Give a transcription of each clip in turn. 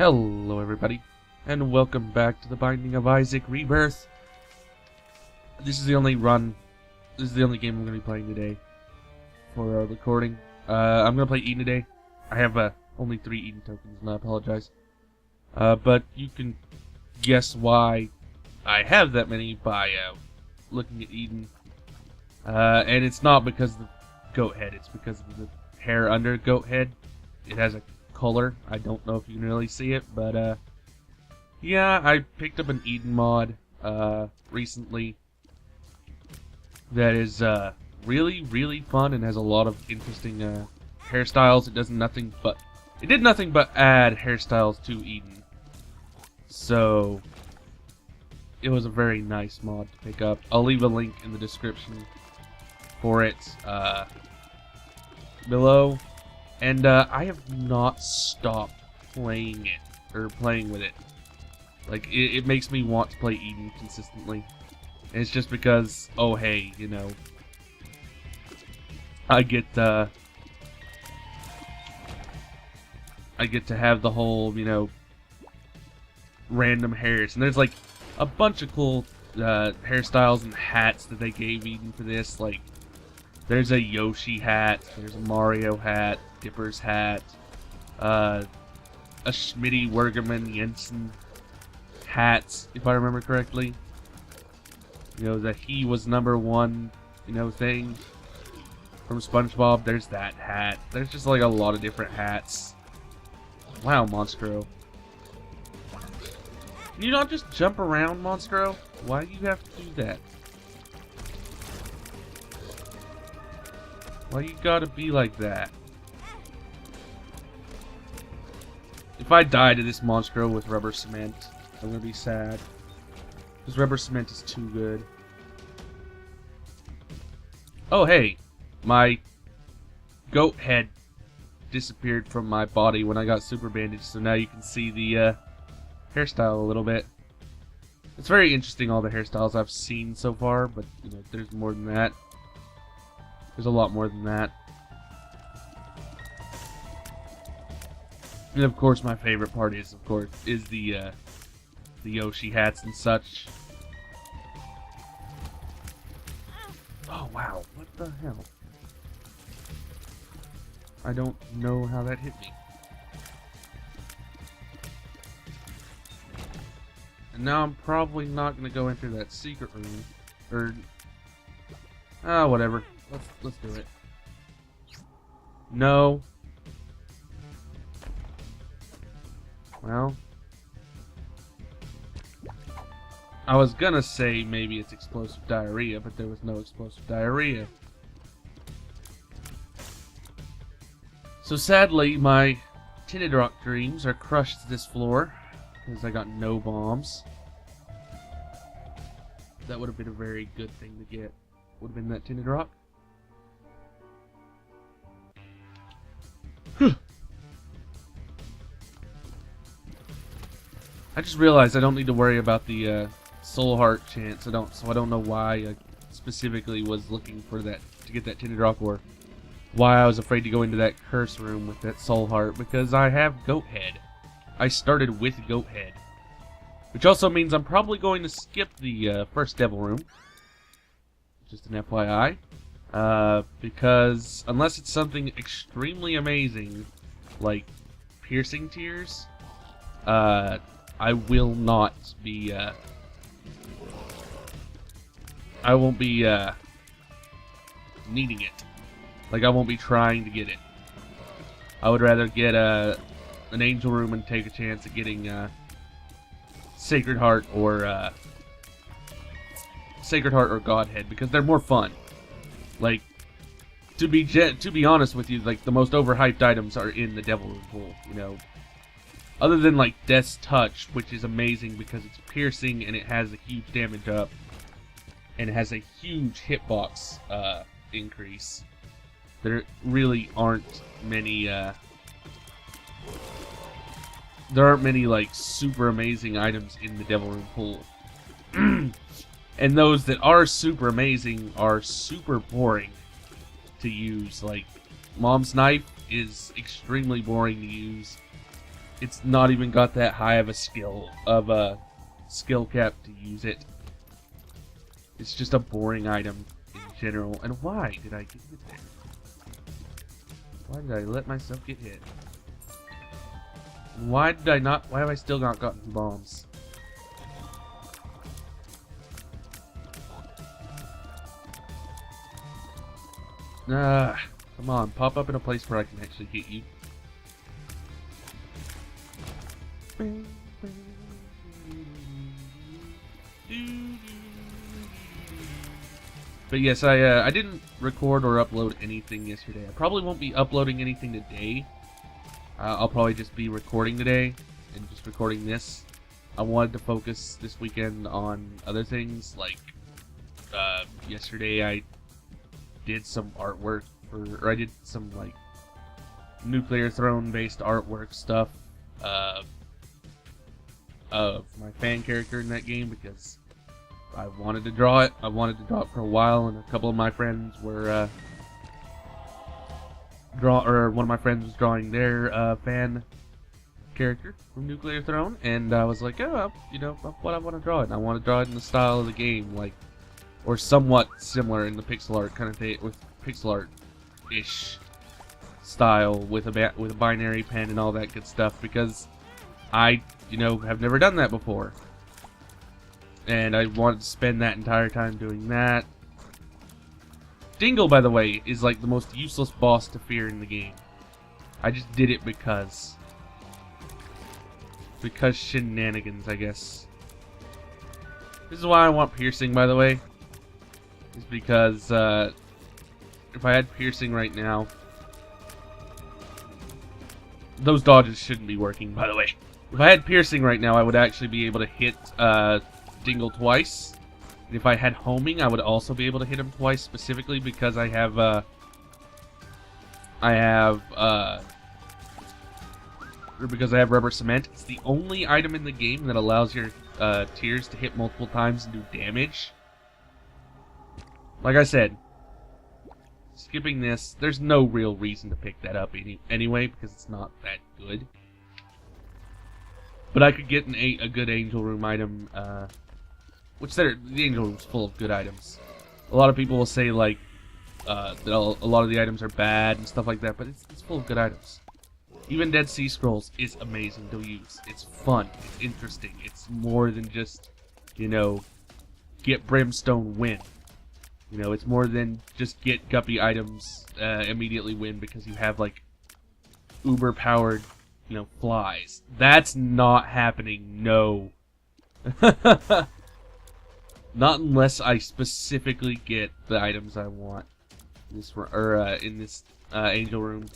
Hello everybody, and welcome back to the Binding of Isaac Rebirth. This is the only game I'm going to be playing today for our recording. I'm going to play Eden today. I have only 3 Eden tokens, and I apologize. But you can guess why I have that many by looking at Eden. And it's not because of the goat head, it's because of the hair under goat head. It has a color. I don't know if you can really see it, but yeah, I picked up an Eden mod recently that is really fun and has a lot of interesting hairstyles. It did nothing but add hairstyles to Eden, so it was a very nice mod to pick up. I'll leave a link in the description for it below. And I have not stopped playing with it. Like, it makes me want to play Eden consistently. And it's just because, oh hey, you know, I get to have the whole, you know, random hairs. And there's like a bunch of cool hairstyles and hats that they gave Eden for this. Like, there's a Yoshi hat, there's a Mario hat, Dipper's hat, a Schmitty Wergerman Jensen hat, if I remember correctly. You know, that he was #1, you know, thing from SpongeBob. There's that hat. There's just like a lot of different hats. Wow, Monstro. Can you not just jump around, Monstro? Why do you have to do that? Why you gotta be like that? If I die to this Monstro with rubber cement, I'm gonna be sad. Because rubber cement is too good. Oh hey, my goat head disappeared from my body when I got super bandaged, so now you can see the hairstyle a little bit. It's very interesting, all the hairstyles I've seen so far, but you know, there's more than that. There's a lot more than that. And of course, my favorite part is the Yoshi hats and such. Oh wow, what the hell? I don't know how that hit me. And now I'm probably not gonna go into that secret room, or whatever. Let's do it. No. Well, I was gonna say maybe it's explosive diarrhea, but there was no explosive diarrhea. So sadly, my tinted rock dreams are crushed to this floor because I got no bombs. That would have been a very good thing to get. Would have been that tinted rock. I just realized I don't need to worry about the soul heart chance. So I don't know why I specifically was looking for that to get that tinted rock, or why I was afraid to go into that curse room with that soul heart, because I have goat head. I started with goat head, which also means I'm probably going to skip the first devil room. Just an FYI, because unless it's something extremely amazing, like piercing tears, I will not be, I won't be, needing it. Like, I won't be trying to get it. I would rather get, an angel room and take a chance at getting, Sacred Heart or Godhead, because they're more fun. Like, to be honest with you, like, the most overhyped items are in the Devil Room pool, you know. Other than, like, Death's Touch, which is amazing because it's piercing and it has a huge damage up. And it has a huge hitbox increase. There really aren't many, there aren't many, like, super amazing items in the Devil Room pool. And those that are super amazing are super boring to use. Like, Mom's Knife is extremely boring to use. it's not even got that high of a skill cap to use it. It's just a boring item in general. And why did I get hit there? Why did I let myself get hit? Why did I not? Why have I still not gotten bombs? Come on, pop up in a place where I can actually hit you. But yes, I didn't record or upload anything yesterday. I probably won't be uploading anything today. I'll probably just be recording today and just recording this. I wanted to focus this weekend on other things, like yesterday I did some artwork or I did some like nuclear throne based artwork stuff of my fan character in that game because I wanted to draw it. I wanted to draw it for a while, and a couple of my friends were one of my friends was drawing their fan character from Nuclear Throne, and I was like, oh, you know, what I want to draw it. And I want to draw it in the style of the game, like, or somewhat similar in the pixel art kind of thing, with pixel art-ish style, with a binary pen and all that good stuff, because I, you know, have never done that before. And I wanted to spend that entire time doing that. Dingle, by the way, is like the most useless boss to fear in the game. I just did it because shenanigans, I guess. This is why I want piercing, by the way. Is because if I had piercing right now, those dodges shouldn't be working, by the way. If I had piercing right now, I would actually be able to hit Dingle twice. And if I had homing, I would also be able to hit him twice, specifically because I have rubber cement. It's the only item in the game that allows your tiers to hit multiple times and do damage. Like I said, skipping this, there's no real reason to pick that up anyway, because it's not that good. But I could get a good Angel Room item, which the Angel Room's full of good items. A lot of people will say, like, that a lot of the items are bad and stuff like that, but it's full of good items. Even Dead Sea Scrolls is amazing to use. It's fun. It's interesting. It's more than just, you know, get Brimstone, win. You know, it's more than just get Guppy items, immediately win because you have, like, uber-powered, you know, flies. That's not happening, no. Not unless I specifically get the items I want in this Angel Room.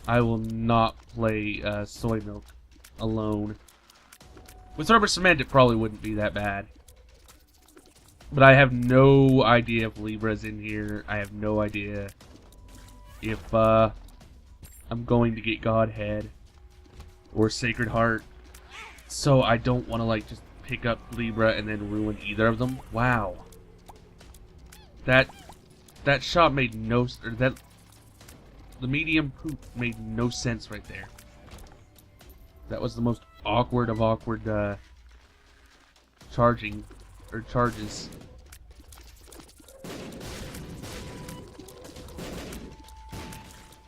I will not play Soy Milk alone. With Rubber Cement, it probably wouldn't be that bad. But I have no idea if Libra's in here. I have no idea if I'm going to get Godhead or Sacred Heart. So I don't want to, like, just pick up Libra and then ruin either of them. Wow. That shot made no... the medium poop made no sense right there. That was the most awkward of awkward charges.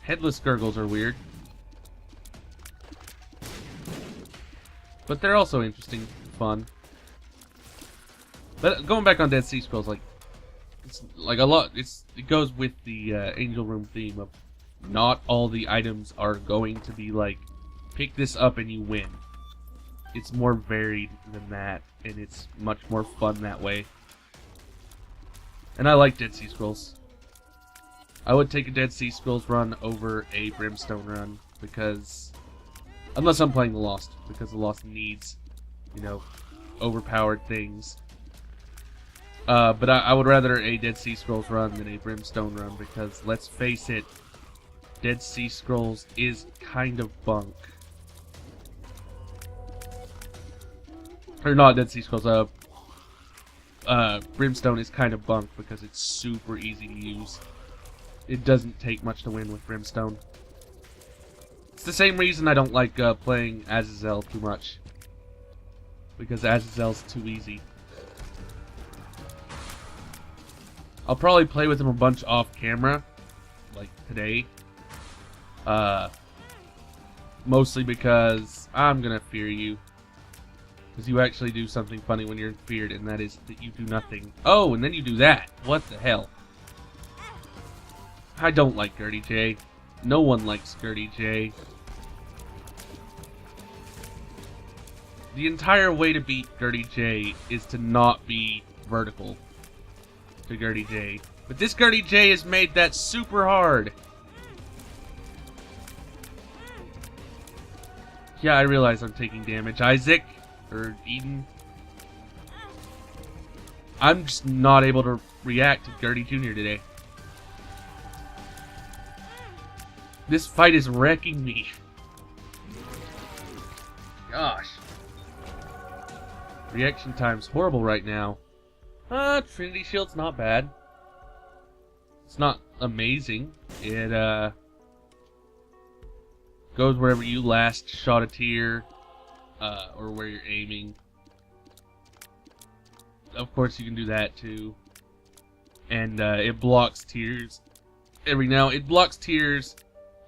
Headless Gurgles are weird. But they're also interesting, fun. But going back on Dead Sea Scrolls, like, it's like a lot. It goes with the Angel Room theme of not all the items are going to be like, pick this up and you win. It's more varied than that, and it's much more fun that way. And I like Dead Sea Scrolls. I would take a Dead Sea Scrolls run over a Brimstone run, because... unless I'm playing the Lost, because the Lost needs, you know, overpowered things. But I would rather a Dead Sea Scrolls run than a Brimstone run, because, let's face it, Dead Sea Scrolls is kind of bunk. Or not Dead Sea Scrolls, Brimstone is kind of bunk because it's super easy to use. It doesn't take much to win with Brimstone. the same reason I don't like playing Azazel too much. Because Azazel's too easy. I'll probably play with him a bunch off camera, like today. Mostly because I'm gonna fear you. Because you actually do something funny when you're feared, and that is that you do nothing. Oh, and then you do that. What the hell? I don't like Gertie J. No one likes Gertie J. The entire way to beat Gertie J is to not be vertical to Gertie J. But this Gertie J has made that super hard. Yeah, I realize I'm taking damage. Isaac, or Eden. I'm just not able to react to Gertie Jr. today. This fight is wrecking me. Gosh. Reaction time's horrible right now. Trinity Shield's not bad. It's not amazing. It, goes wherever you last shot a tear, or where you're aiming. Of course, you can do that too. And, it blocks tears. It blocks tears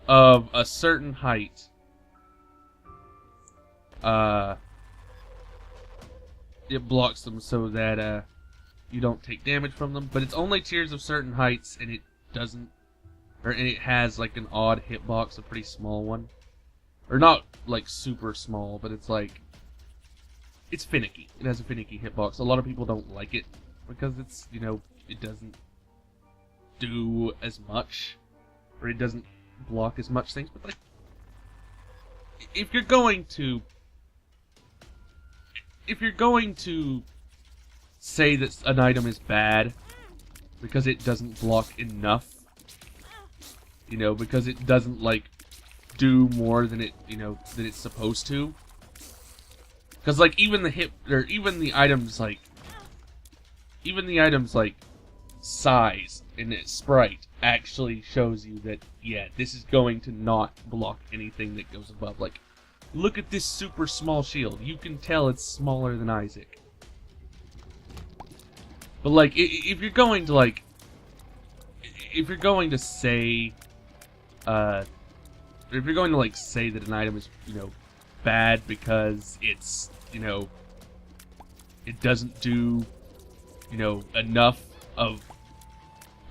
of a certain height. It blocks them so that, you don't take damage from them, but it's only tears of certain heights, and it doesn't, and it has like an odd hitbox, a pretty small one, or not like super small, but it's like, it's finicky. It has a finicky hitbox. A lot of people don't like it because it's, you know, it doesn't do as much, or it doesn't block as much things. But like, if you're going to say that an item is bad because it doesn't block enough, you know, because it doesn't like do more than it, you know, than it's supposed to. Because like even the items like size and its sprite actually shows you that, yeah, this is going to not block anything that goes above. Like, look at this super small shield. You can tell it's smaller than Isaac. But like, if you're going to like, if you're going to say that an item is, you know, bad because it's, you know, it doesn't do, you know, enough of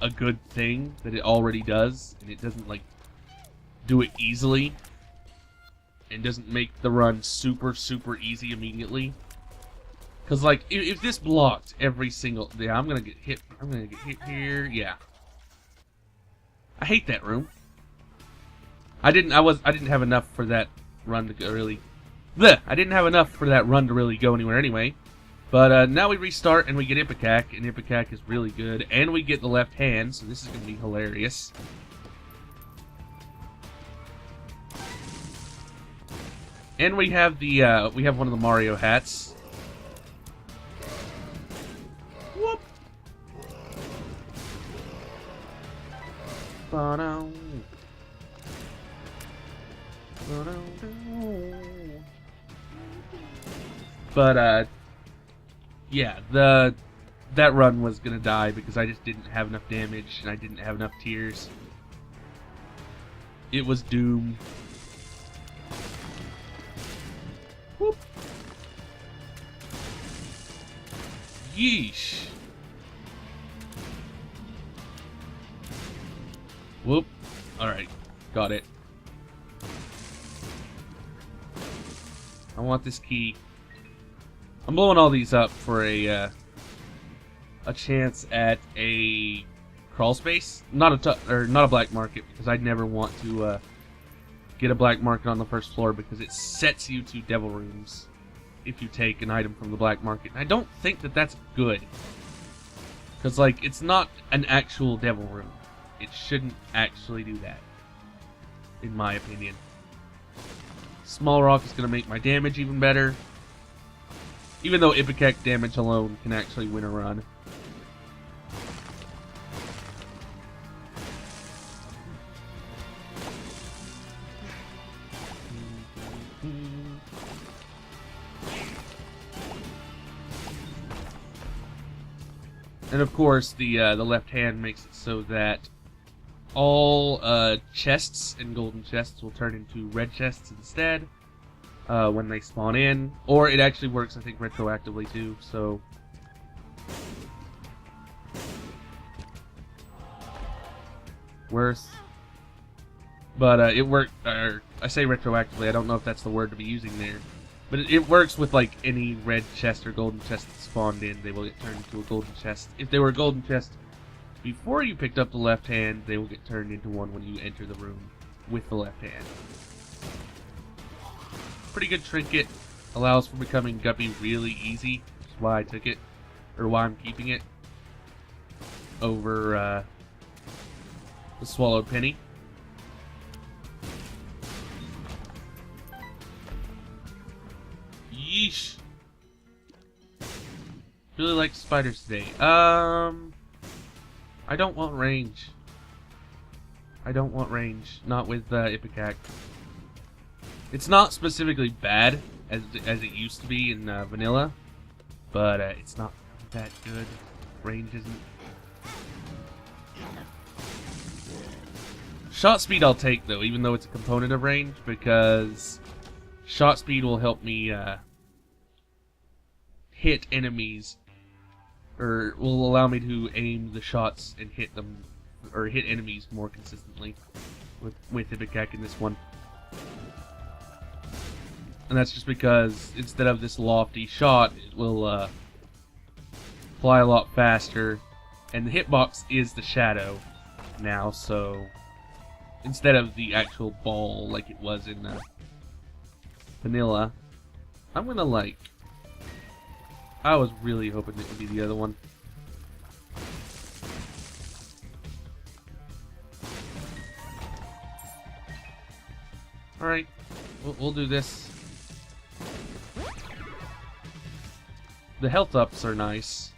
a good thing that it already does, and it doesn't like do it easily, and doesn't make the run super easy immediately. Because like, if this blocked every single, yeah, I'm gonna get hit here, yeah. I hate that room. I didn't have enough for that run to go really. Bleh, I didn't have enough for that run to really go anywhere anyway. But now we restart and we get Ipecac, and Ipecac is really good, and we get the left hand, so this is gonna be hilarious. And we have the we have one of the Mario hats. Whoop. But yeah, that run was gonna die because I just didn't have enough damage and I didn't have enough tears. It was doomed. Whoop. Yeesh. Whoop. Alright. Got it. I want this key. I'm blowing all these up for a chance at a crawl space. Not a black market, because I'd never want to get a black market on the first floor, because it sets you to devil rooms if you take an item from the black market. And I don't think that that's good, because like, it's not an actual devil room. It shouldn't actually do that, in my opinion. Small rock is going to make my damage even better, even though Ipecac damage alone can actually win a run. And of course, the left hand makes it so that all chests and golden chests will turn into red chests instead when they spawn in. Or it actually works, I think, retroactively too. So worse. But it worked. I say retroactively. I don't know if that's the word to be using there. But it works with like any red chest or golden chest that spawned in. They will get turned into a golden chest. If they were a golden chest before you picked up the left hand, they will get turned into one when you enter the room with the left hand. Pretty good trinket. Allows for becoming Guppy really easy. Which is why I took it. Or why I'm keeping it. Over the Swallowed Penny. Yeesh. Really like spiders today. I don't want range. I don't want range. Not with Ipecac. It's not specifically bad as it used to be in vanilla, but it's not that good. Range isn't. Shot speed I'll take though, even though it's a component of range, because shot speed will help me hit enemies, or will allow me to aim the shots and hit them, or hit enemies more consistently with Ipecac in this one. And that's just because instead of this lofty shot, it will fly a lot faster, and the hitbox is the shadow now, so instead of the actual ball like it was in vanilla, I'm gonna like. I was really hoping it would be the other one. Alright, we'll do this. The health ups are nice.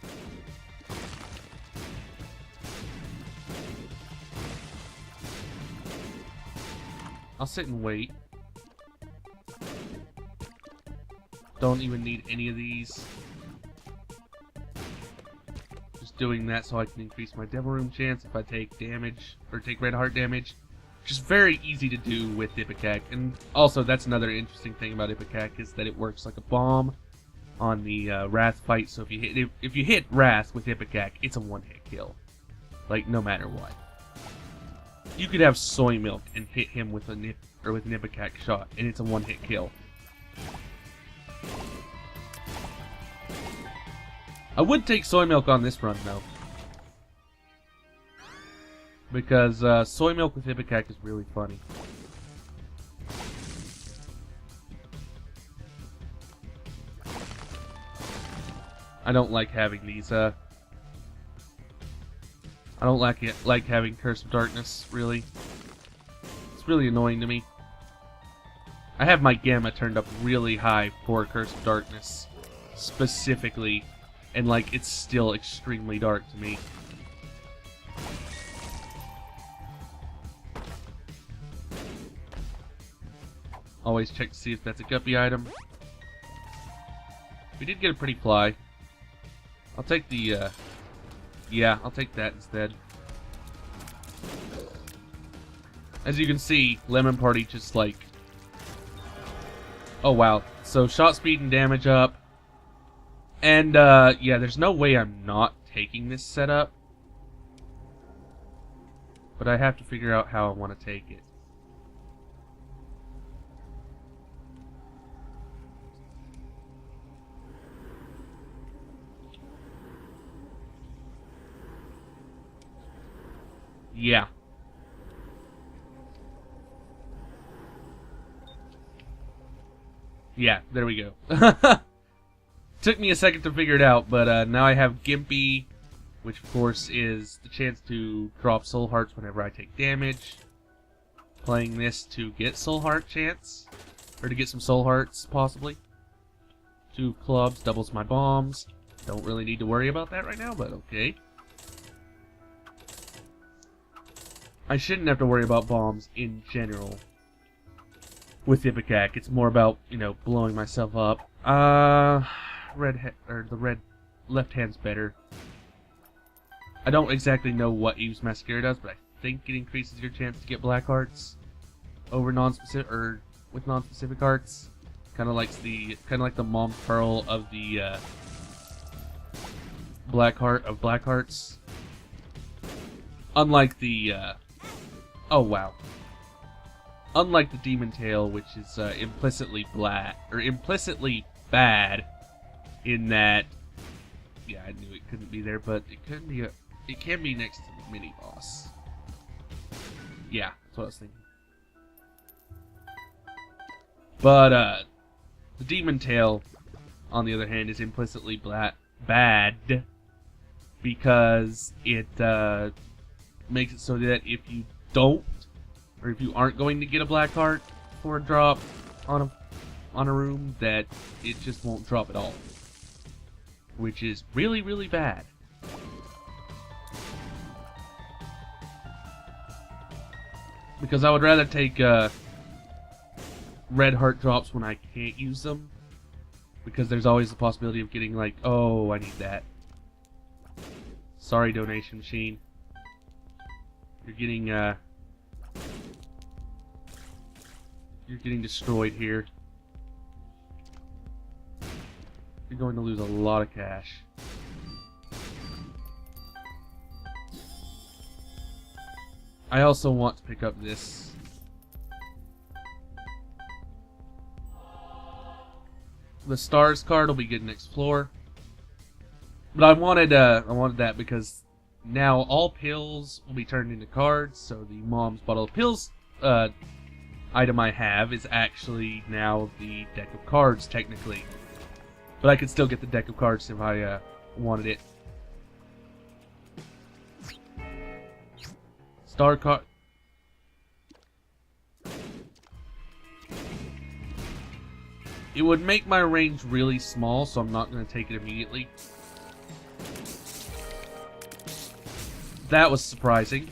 I'll sit and wait. Don't even need any of these. Just doing that so I can increase my Devil Room chance if I take damage, or take red heart damage. Which is very easy to do with Ipecac. And also, that's another interesting thing about Ipecac, is that it works like a bomb on the Wrath fight. So if you hit Wrath with Ipecac, it's a one-hit kill. Like, no matter what. You could have Soy Milk and hit him with an Ipecac shot, and it's a one-hit kill. I would take Soy Milk on this run, though. Because Soy Milk with Ipecac is really funny. I don't like having these, I don't like having Curse of Darkness, really. It's really annoying to me. I have my Gamma turned up really high for Curse of Darkness, specifically, and like, it's still extremely dark to me. Always check to see if that's a Guppy item. We did get a pretty fly. I'll take the, yeah, I'll take that instead. As you can see, Lemon Party just like... Oh wow, so shot speed and damage up. And, yeah, there's no way I'm not taking this setup. But I have to figure out how I want to take it. Yeah. Yeah, there we go. Took me a second to figure it out, but now I have Gimpy, which of course is the chance to drop soul hearts whenever I take damage. Playing this to get soul heart chance, or to get some soul hearts, possibly. 2 clubs, doubles my bombs. Don't really need to worry about that right now, but okay. I shouldn't have to worry about bombs in general with Ipecac. It's more about, you know, blowing myself up. The red left hand's better. I don't exactly know what Eve's Mascara does, but I think it increases your chance to get black hearts over non-specific or with non-specific hearts. Kind of like the Mom Pearl of the black hearts. Unlike the unlike the Demon Tail, which is implicitly bad, in that, yeah, I knew it couldn't be there, but it can be next to the mini boss. Yeah, that's what I was thinking. But the Demon Tail, on the other hand, is implicitly bad because it makes it so that if you don't, or if you aren't going to get a black heart for a drop on a room, that it just won't drop at all, which is really, really bad. Because I would rather take red heart drops when I can't use them, because there's always the possibility of getting like, oh, I need that. Sorry, donation machine. You're getting destroyed here. You're going to lose a lot of cash. I also want to pick up this. The stars card will be good next floor. But I wanted that because now all pills will be turned into cards, so the mom's bottle of pills item I have is actually now the deck of cards, technically. But I could still get the deck of cards if I wanted it. Star card. It would make my range really small, so I'm not going to take it immediately. That was surprising.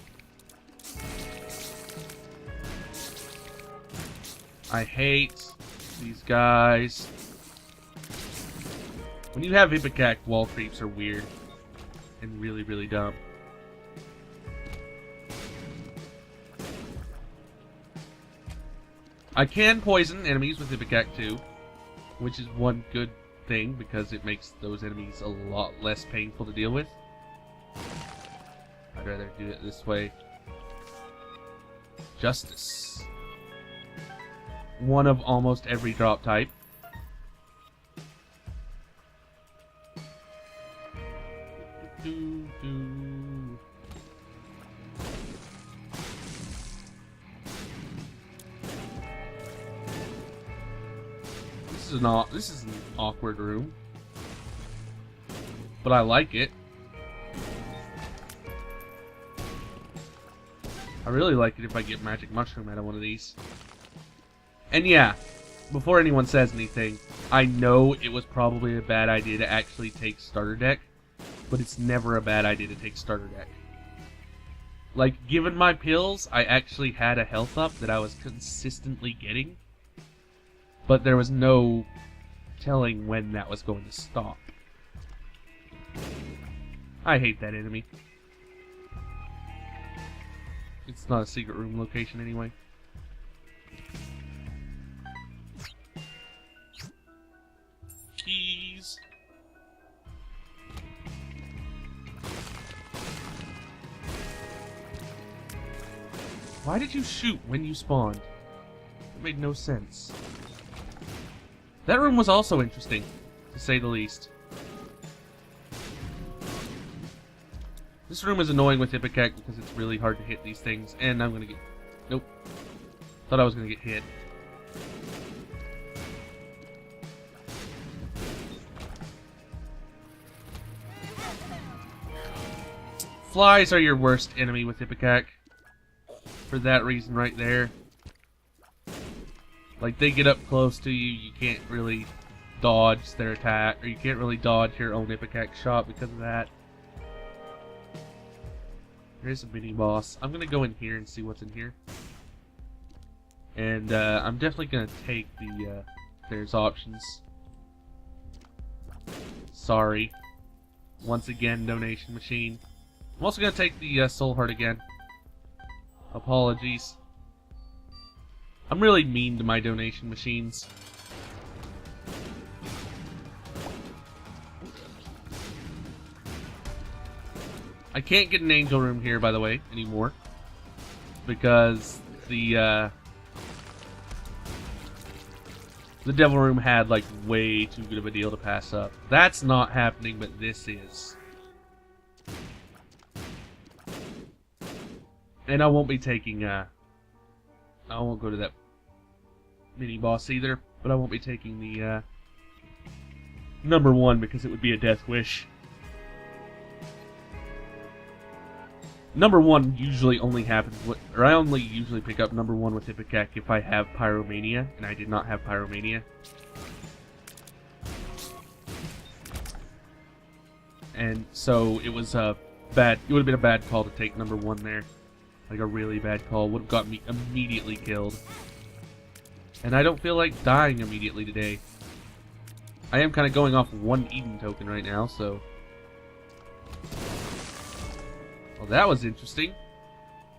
I hate these guys. When you have Ipecac, wall creeps are weird and really, really dumb. I can poison enemies with Ipecac too, which is one good thing because it makes those enemies a lot less painful to deal with. I'd rather do it this way. Justice. One of almost every drop type. This is an awkward room, but I like it. I really like it if I get magic mushroom out of one of these. And yeah, before anyone says anything, I know it was probably a bad idea to actually take starter deck, but it's never a bad idea to take starter deck. Like, given my pills, I actually had a health up that I was consistently getting, but there was no telling when that was going to stop. I hate that enemy. It's not a secret room location anyway. Keys. Why did you shoot when you spawned? It made no sense. That room was also interesting, to say the least. This room is annoying with Ipecac because it's really hard to hit these things, and I'm gonna get... Nope. Thought I was gonna get hit. Flies are your worst enemy with Ipecac. For that reason right there. Like, they get up close to you, you can't really dodge their attack, or you can't really dodge your own Ipecac shot because of that. There's a mini-boss. I'm gonna go in here and see what's in here. And, I'm definitely gonna take the, there's options. Sorry. Once again, donation machine. I'm also going to take the soul heart again. Apologies. I'm really mean to my donation machines. I can't get an angel room here, by the way, anymore. Because the devil room had, like, way too good of a deal to pass up. That's not happening, but this is. And I won't be taking, I won't go to that mini-boss either, but I won't be taking the, number 1 because it would be a death wish. Number 1 usually only happens, or I only usually pick up number 1 with Ipecac if I have Pyromania, and I did not have Pyromania. And so it was a bad, it would have been a bad call to take number 1 there. Like a really bad call, would have got me immediately killed. And I don't feel like dying immediately today. I am kind of going off 1 Eden token right now, so... Well, that was interesting.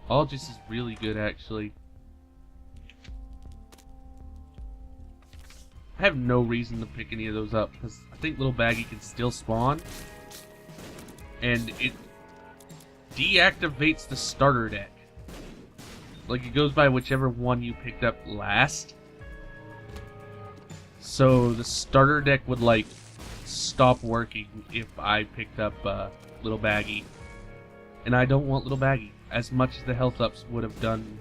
Algis is really good, actually. I have no reason to pick any of those up, because I think Little Baggy can still spawn. And it deactivates the starter deck. Like, it goes by whichever one you picked up last. So, the starter deck would, like, stop working if I picked up Little Baggy. And I don't want Little Baggy. As much as the health ups would have done,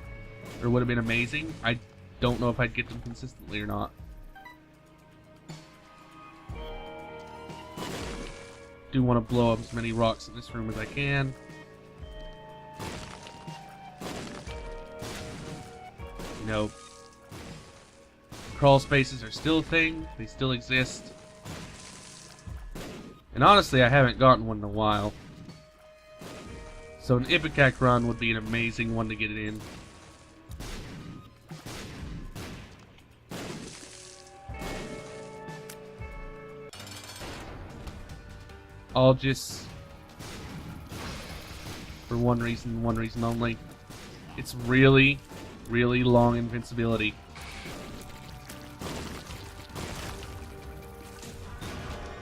or would have been amazing, I don't know if I'd get them consistently or not. Do want to blow up as many rocks in this room as I can. You know, crawl spaces are still a thing. They still exist. And honestly, I haven't gotten one in a while. So an Ipecac run would be an amazing one to get it in. I'll just, for one reason only, it's really, really long invincibility.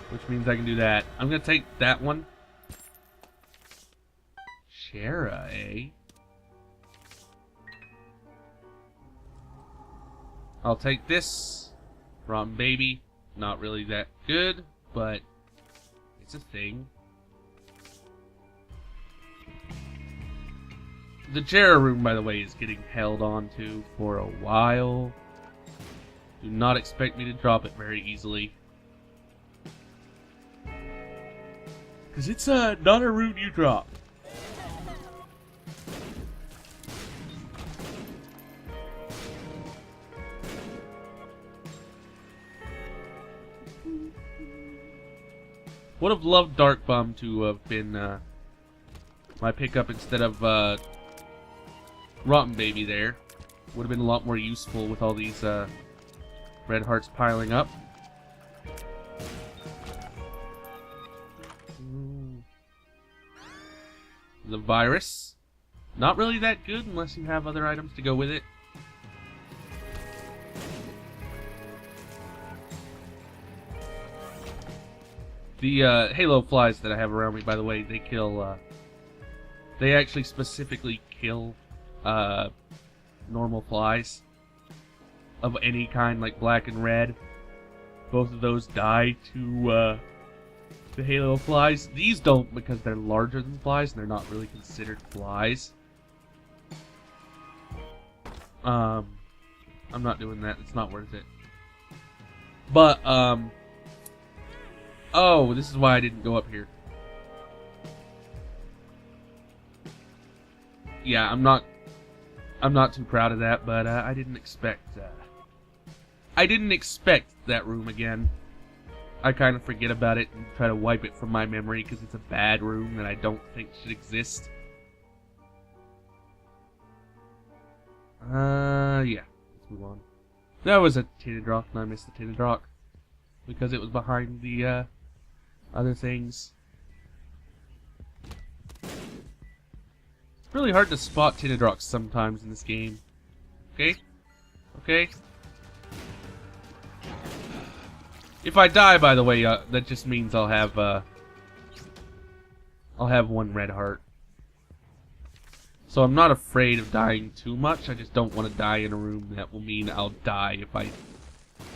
Which means I can do that. I'm gonna take that one. Shara, eh? I'll take this. Rotten Baby. Not really that good, but it's a thing. The Jera room, by the way, is getting held on to for a while. Do not expect me to drop it very easily. Because it's not a rune you drop. Would have loved Dark Bum to have been my pickup instead of Rotten Baby there. Would have been a lot more useful with all these red hearts piling up. The virus. Not really that good unless you have other items to go with it. The Halo flies that I have around me, by the way, they kill, they actually specifically kill, normal flies of any kind, like black and red. Both of those die to, the Halo flies. These don't because they're larger than flies and they're not really considered flies. I'm not doing that. It's not worth it. But, oh, this is why I didn't go up here. Yeah, I'm not too proud of that, but I didn't expect that room again. I kind of forget about it and try to wipe it from my memory because it's a bad room that I don't think should exist. Yeah, let's move on. That was a tinted rock, and I missed the tinted rock because it was behind the other things. It's really hard to spot tinted rocks sometimes in this game. Okay? Okay? If I die, by the way, that just means I'll have one red heart. So I'm not afraid of dying too much. I just don't want to die in a room that will mean I'll die if I...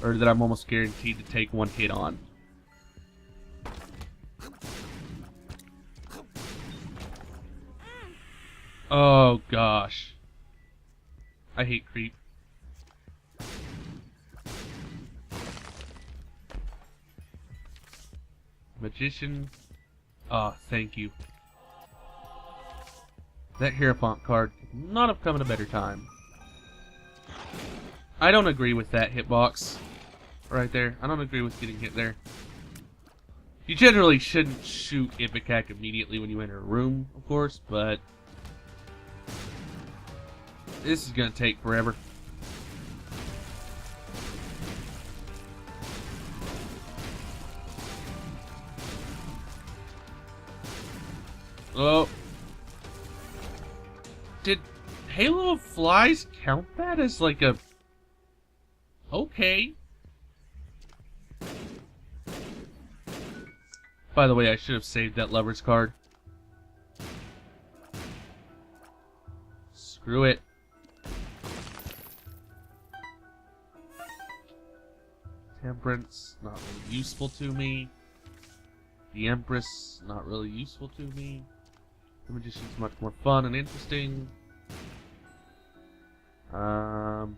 or that I'm almost guaranteed to take one hit on. Oh, gosh. I hate creep. Magician. Oh, thank you. That Hierophant card could not have come at a better time. I don't agree with that hitbox. Right there. I don't agree with getting hit there. You generally shouldn't shoot Ipecac immediately when you enter a room, of course, but... this is gonna take forever. Oh. Did Halo of Flies count that as like a... okay. By the way, I should have saved that lover's card. Screw it. Temperance, not really useful to me. The Empress, not really useful to me. The Magician's much more fun and interesting. I'm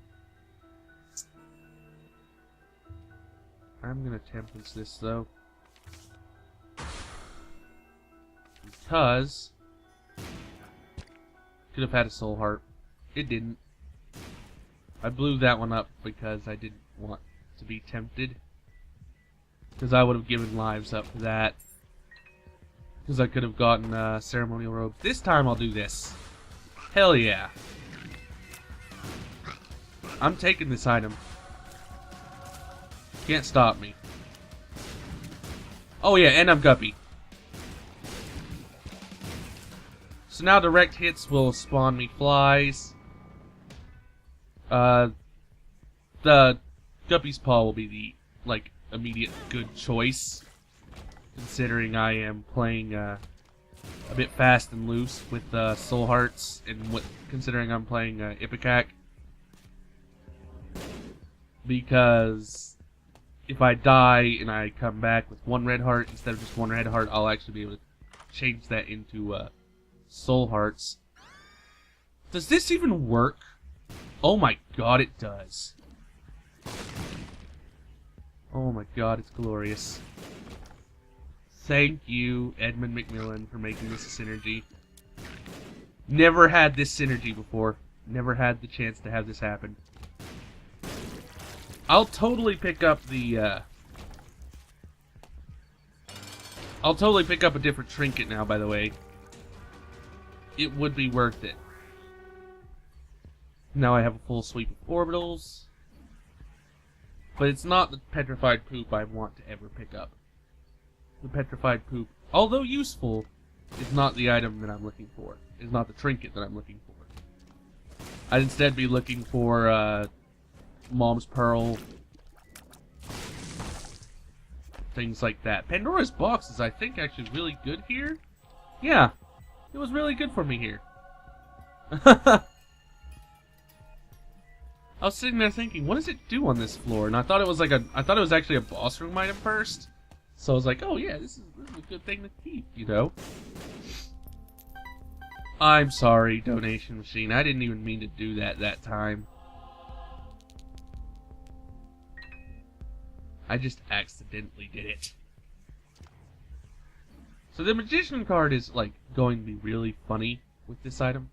gonna Temperance this though. Because could have had a soul heart. It didn't. I blew that one up because I didn't want to be tempted. Because I would have given lives up for that. Because I could have gotten ceremonial robes. This time I'll do this. Hell yeah. I'm taking this item. Can't stop me. Oh yeah, and I'm Guppy. So now direct hits will spawn me flies. The Guppy's Paw will be the, like, immediate good choice. Considering I am playing a bit fast and loose with Soul Hearts, and considering I'm playing Ipecac. Because if I die and I come back with one red heart instead of just one red heart, I'll actually be able to change that into Soul Hearts. Does this even work? Oh my god, it does. Oh my god, it's glorious. Thank you, Edmund McMillan, for making this a synergy. Never had this synergy before. Never had the chance to have this happen. I'll totally pick up the, I'll totally pick up a different trinket now, by the way. It would be worth it. Now I have a full sweep of orbitals. But it's not the petrified poop I want to ever pick up. The petrified poop, although useful, is not the item that I'm looking for. Is not the trinket that I'm looking for. I'd instead be looking for, Mom's Pearl. Things like that. Pandora's Box is, I think, actually really good here. Yeah. It was really good for me here. I was sitting there thinking, what does it do on this floor? And I thought it was like I thought it was actually a boss room item first. So I was like, oh yeah, this is a good thing to keep, you know? I'm sorry, donation machine. I didn't even mean to do that time. I just accidentally did it. So the Magician card is, like, going to be really funny with this item.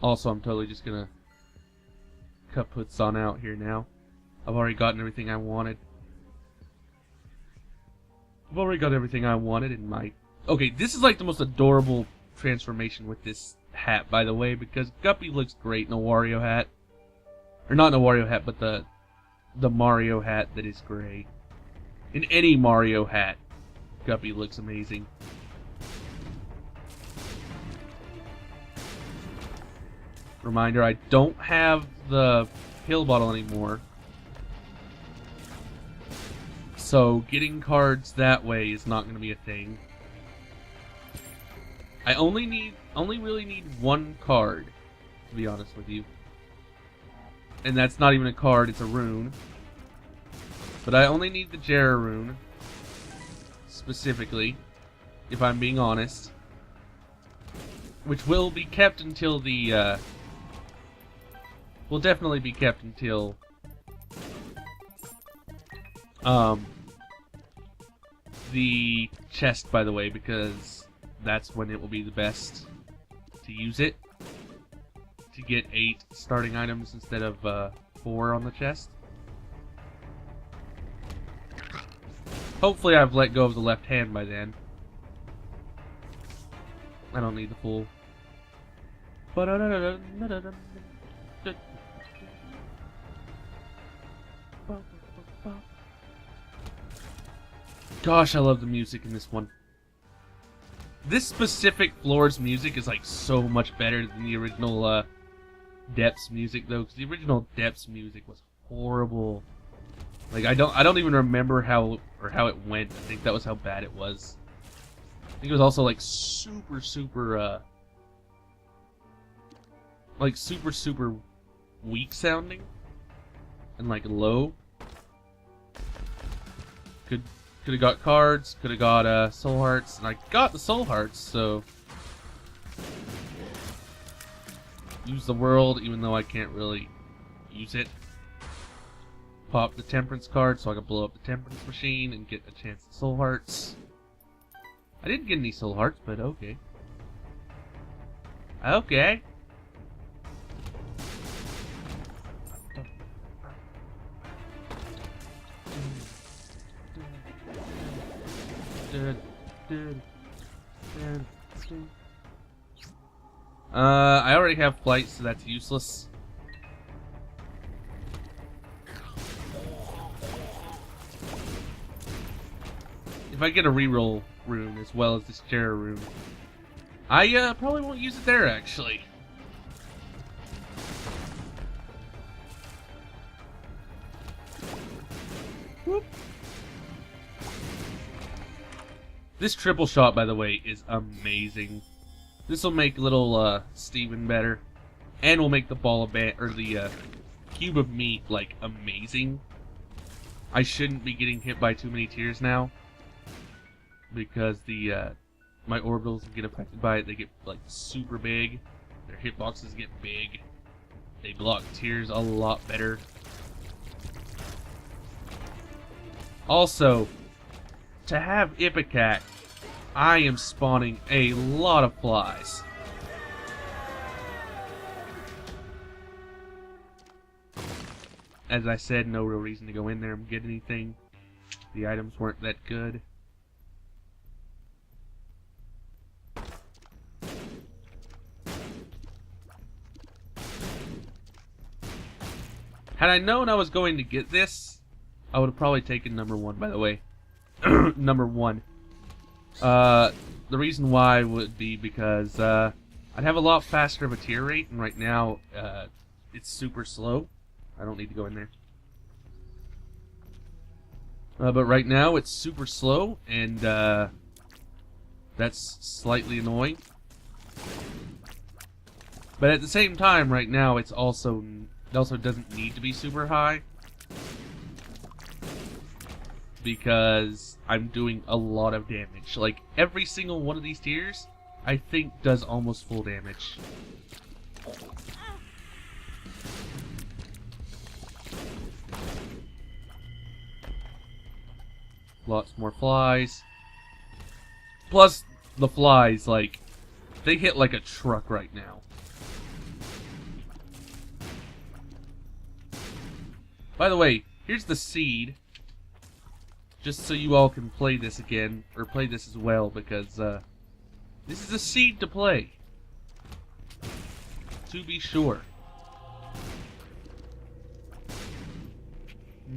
Also, I'm totally just gonna cut puts on out here now. I've already gotten everything I wanted. I've already got everything I wanted in my... Okay, this is like the most adorable transformation with this hat, by the way, because Guppy looks great in a Wario hat. Or not in a Wario hat, but the Mario hat that is gray. In any Mario hat, Guppy looks amazing. reminder, I don't have the pill bottle anymore. So getting cards that way is not going to be a thing. I only really need one card, to be honest with you. And that's not even a card, it's a rune. But I only need the Jera rune, specifically, if I'm being honest. Which will be kept until the, will definitely be kept until, the chest, by the way, because that's when it will be the best to use it. To get 8 starting items instead of 4 on the chest. Hopefully I've let go of the left hand by then. I don't need the full. Gosh, I love the music in this one. This specific floor's music is like so much better than the original Depths music, though, because the original Depths music was horrible. Like I don't even remember how it went. I think that was how bad it was. I think it was also like super weak sounding and like low. Could have got cards, could have got soul hearts, and I got the soul hearts, so use the world even though I can't really use it. Pop the temperance card so I can blow up the temperance machine and get a chance at soul hearts. I didn't get any soul hearts, but okay. Okay. I already have flight, so that's useless. If I get a reroll rune as well as this Jera rune, I probably won't use it there, actually. Whoop. This triple shot, by the way, is amazing. This will make little Steven better, and will make the ball of or the cube of meat like amazing. I shouldn't be getting hit by too many tears now, because the my orbitals get affected by it. They get like super big. Their hitboxes get big. They block tears a lot better. Also, to have Ipecac, I am spawning a lot of flies. As I said, no real reason to go in there and get anything. The items weren't that good. Had I known I was going to get this, I would have probably taken number 1, by the way. Number 1. The reason why would be because I'd have a lot faster of a tier rate, and right now it's super slow. I don't need to go in there. But right now it's super slow, and that's slightly annoying. But at the same time, right now it also doesn't need to be super high, because I'm doing a lot of damage. Like, every single one of these tiers, I think, does almost full damage. Lots more flies. Plus, the flies, like, they hit like a truck right now. By the way, here's the seed. Just so you all can play this again, or play this as well, because this is a seed to play. To be sure.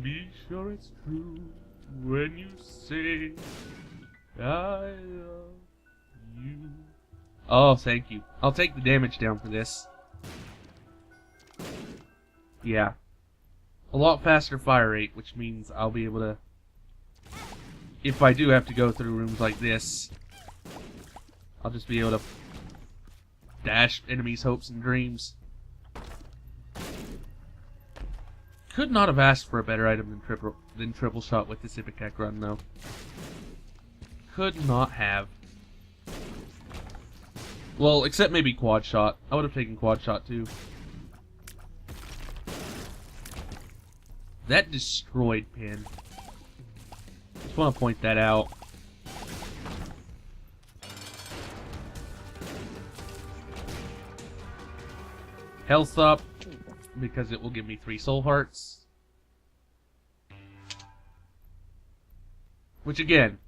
Be sure it's true when you say I love you. Oh, thank you. I'll take the damage down for this. Yeah. A lot faster fire rate, which means I'll be able to... If I do have to go through rooms like this, I'll just be able to dash enemies' hopes and dreams. Could not have asked for a better item than triple shot with this Ipecac run, though. Could not have. Well, except maybe quad shot. I would have taken quad shot too. That destroyed pin. Just want to point that out. Health up, because it will give me 3 soul hearts. Which again,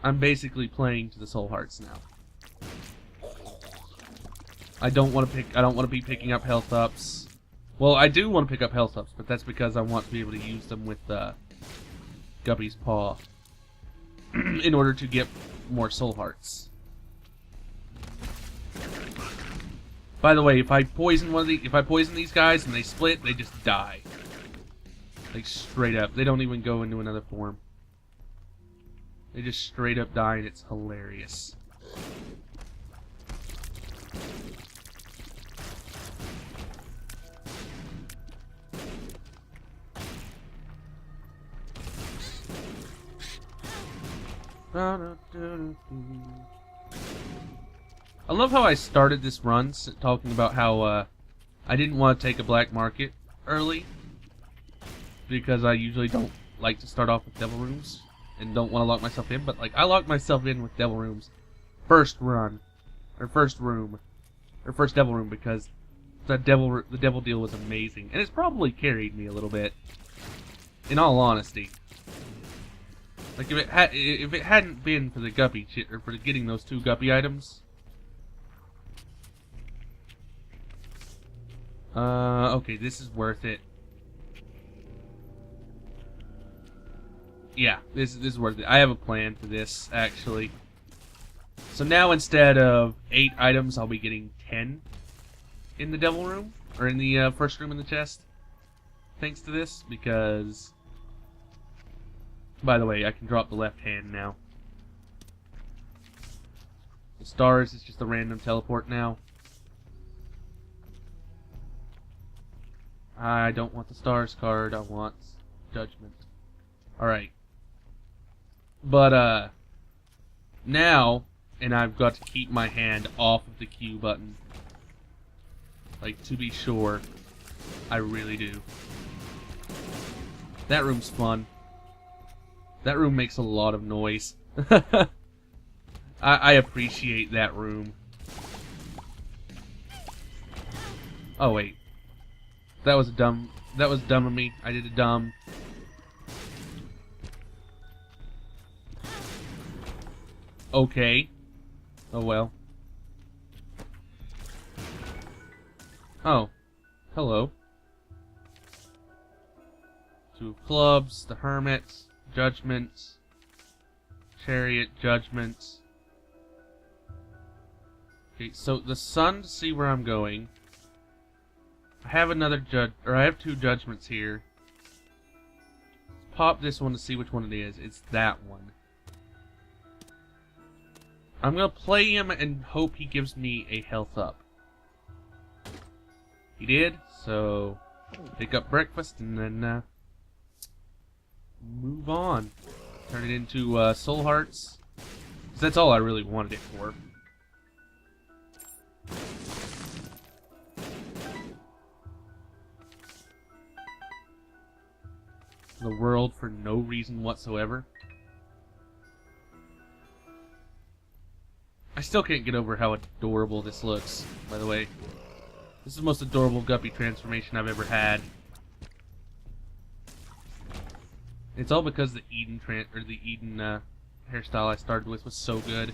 I'm basically playing to the soul hearts now. I don't want to be picking up health ups. Well, I do want to pick up health ups, but that's because I want to be able to use them with Guppy's Paw in order to get more soul hearts. By the way, if I poison these guys and they split, they just die. Like straight up. They don't even go into another form. They just straight up die, and it's hilarious. I love how I started this run talking about how I didn't want to take a black market early because I usually don't like to start off with devil rooms and don't want to lock myself in, but like I locked myself in with devil rooms first run or first room or first devil room because the devil deal was amazing, and it's probably carried me a little bit in all honesty. Like if it hadn't been for the guppy or for getting those 2 guppy items. Okay, this is worth it. Yeah, this is worth it. I have a plan for this, actually. So now instead of 8 items, I'll be getting 10 in the devil room, or in the first room in the chest. Thanks to this, because... By the way, I can drop the left hand now. The stars is just a random teleport now. I don't want the stars card, I want judgment. Alright. But, now, and I've got to keep my hand off of the Q button. Like, to be sure, I really do. That room's fun. That room makes a lot of noise. I appreciate that room. Oh wait. That was dumb of me. I did a dumb. Okay. Oh well. Oh. Hello. 2 of clubs, the hermit. Judgment, Chariot, Judgment. Okay, so the sun to see where I'm going. I have I have 2 judgments here. Let's pop this one to see which one it is. It's that one. I'm gonna play him and hope he gives me a health up. He did, so pick up breakfast and then move on. Turn it into soul hearts. 'Cause that's all I really wanted it for. The world for no reason whatsoever. I still can't get over how adorable this looks, by the way. This is the most adorable guppy transformation I've ever had. It's all because the Eden hairstyle I started with was so good.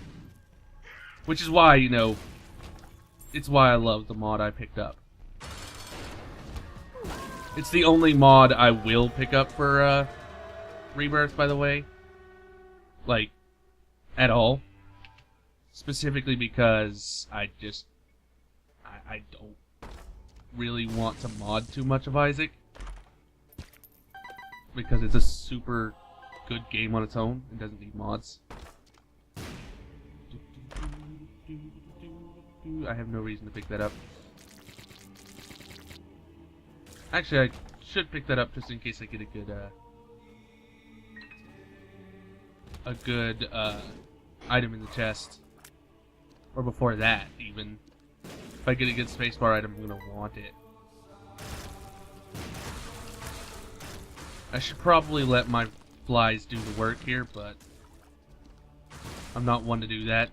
Which is why, you know, it's why I love the mod I picked up. It's the only mod I will pick up for Rebirth, by the way. Like, at all. Specifically because I don't really want to mod too much of Isaac. because it's a super good game on its own. It doesn't need mods. I have no reason to pick that up. Actually, I should pick that up just in case I get a good item in the chest. Or before that, even. If I get a good spacebar item, I'm gonna want it. I should probably let my flies do the work here, but I'm not one to do that.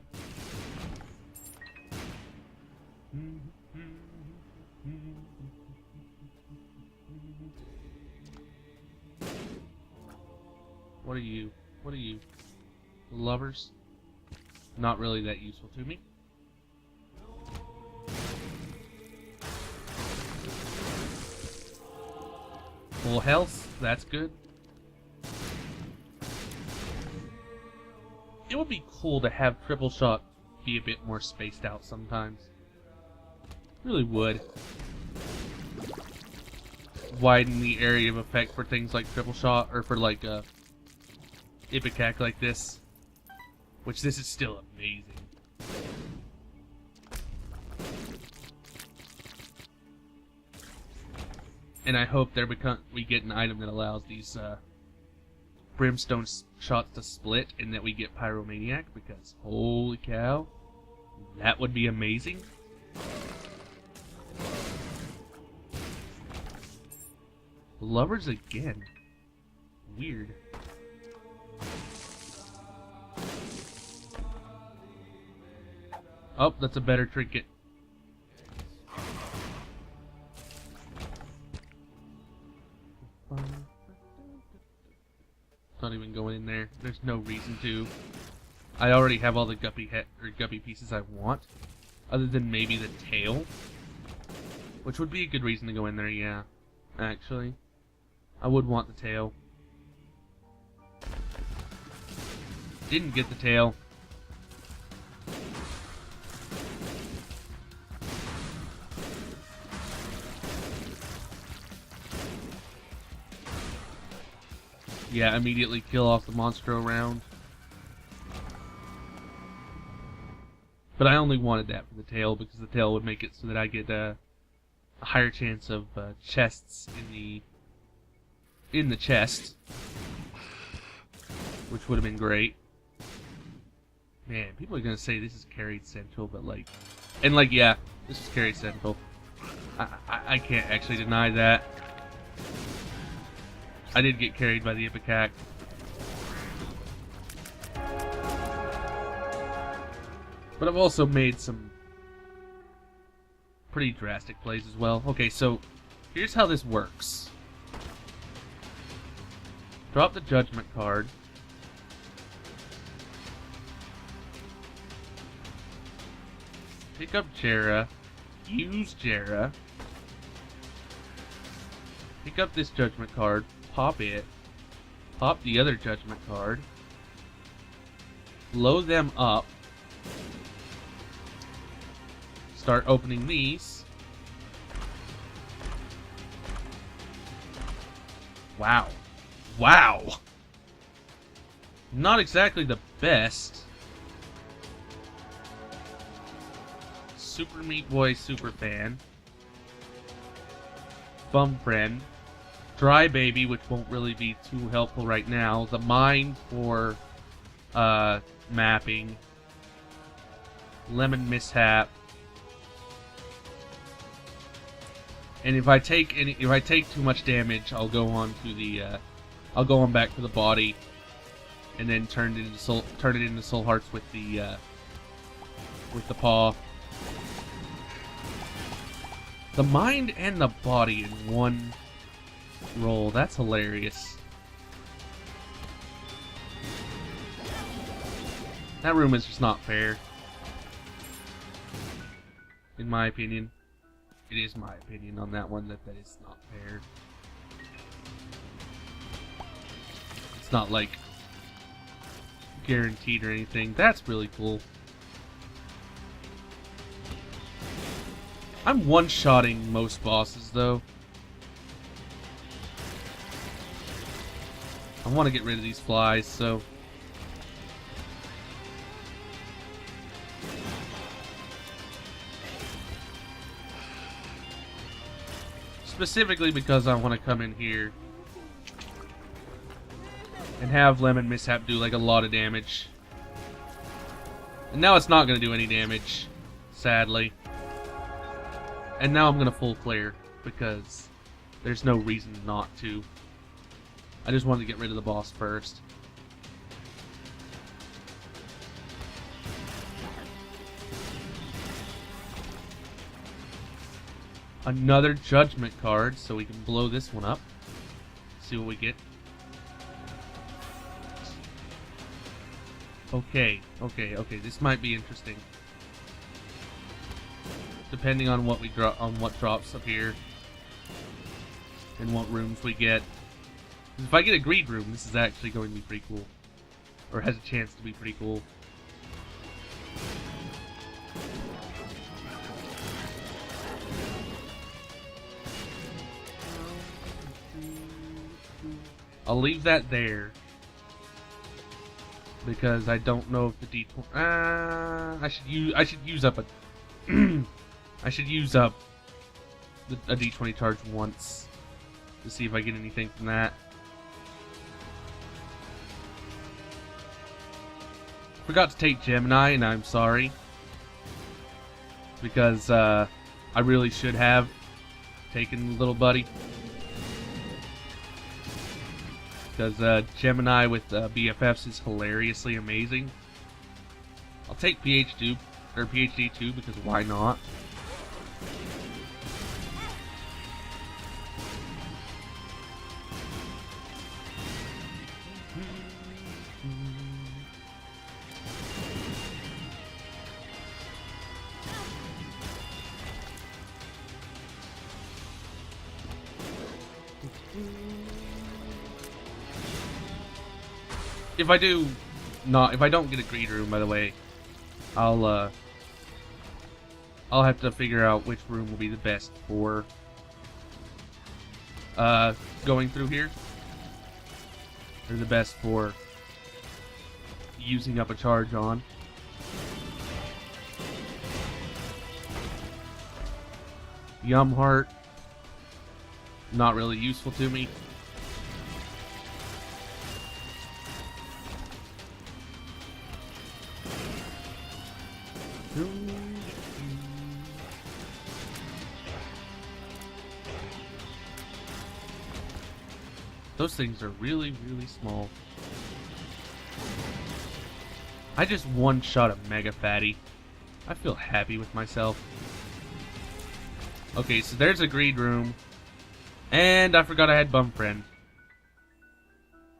What are you? What are you? Lovers? Not really that useful to me. Full health, that's good. It would be cool to have triple shot be a bit more spaced out sometimes. Really would. Widen the area of effect for things like triple shot, or for like a ipecac like this. Which this is still amazing. And I hope we get an item that allows these brimstone shots to split, and that we get pyromaniac, because holy cow, that would be amazing. Lovers again. Weird. Oh, that's a better trinket. Not even going in there. There's no reason to. I already have all the guppy pieces I want, other than maybe the tail, which would be a good reason to go in there. Yeah, actually, I would want the tail. Didn't get the tail. Yeah, immediately kill off the monster around. But I only wanted that for the tail, because the tail would make it so that I get a higher chance of chests in the chest, which would have been great. Man, people are gonna say this is carried central, but like, yeah, this is carried central. I can't actually deny that. I did get carried by the ipecac. But I've also made some pretty drastic plays as well. Okay, so here's how this works. Drop the judgment card. Pick up Jera. Use Jera. Pick up this judgment card. Pop it. Pop the other judgment card. Blow them up. Start opening these. Wow. Wow! Not exactly the best. Super Meat Boy Super Fan. Bum Friend. Dry Baby, which won't really be too helpful right now. The Mine for mapping. Lemon Mishap. And if I take too much damage, I'll go on back to the body, and then turn it into soul hearts with the paw. The mind and the body in one roll. That's hilarious. That room is just not fair. In my opinion. It is my opinion on that one that is not fair. It's not like guaranteed or anything. That's really cool. I'm one-shotting most bosses though. I want to get rid of these flies, so... Specifically because I want to come in here and have Lemon Mishap do like a lot of damage. And now it's not going to do any damage, sadly. And now I'm going to full clear because there's no reason not to. I just wanted to get rid of the boss first. Another judgment card, so we can blow this one up. See what we get. Okay. This might be interesting. Depending on what we drop, on what drops up here, and what rooms we get. If I get a greed room, this is actually going to be pretty cool, or has a chance to be pretty cool. I'll leave that there because I don't know if the D20. I should use up a. I should use up a D20 charge once to see if I get anything from that. Forgot to take Gemini, and I'm sorry because I really should have taken Little Buddy. Because Gemini with BFFs is hilariously amazing. I'll take PhD 2 because why not? If I don't get a greed room, by the way, I'll have to figure out which room will be the best for going through here, or the best for using up a charge on. Yum Heart, not really useful to me. Those things are really, really small. I just one-shot a Mega Fatty. I feel happy with myself. Okay, so there's a greed room. And I forgot I had Bum Friend.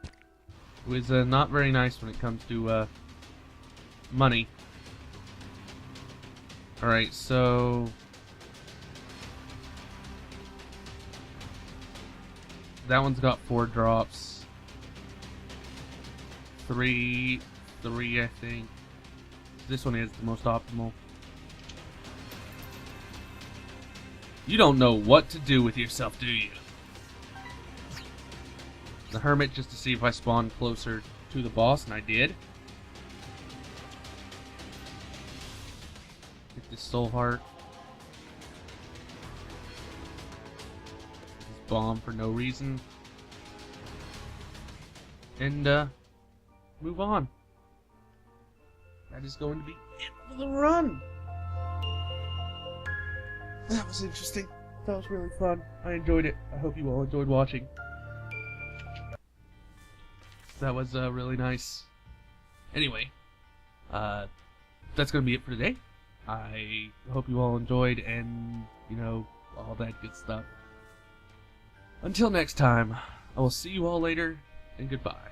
It was not very nice when it comes to money. Alright, so... that one's got 4 drops. 3, I think. This one is the most optimal. You don't know what to do with yourself, do you? The Hermit, just to see if I spawned closer to the boss, and I did. Get this Soul Heart. This bomb for no reason. And, move on. That is going to be it for the run. That was interesting. That was really fun. I enjoyed it. I hope you all enjoyed watching. That was really nice. Anyway, that's going to be it for today. I hope you all enjoyed and, you know, all that good stuff. Until next time, I will see you all later, and goodbye.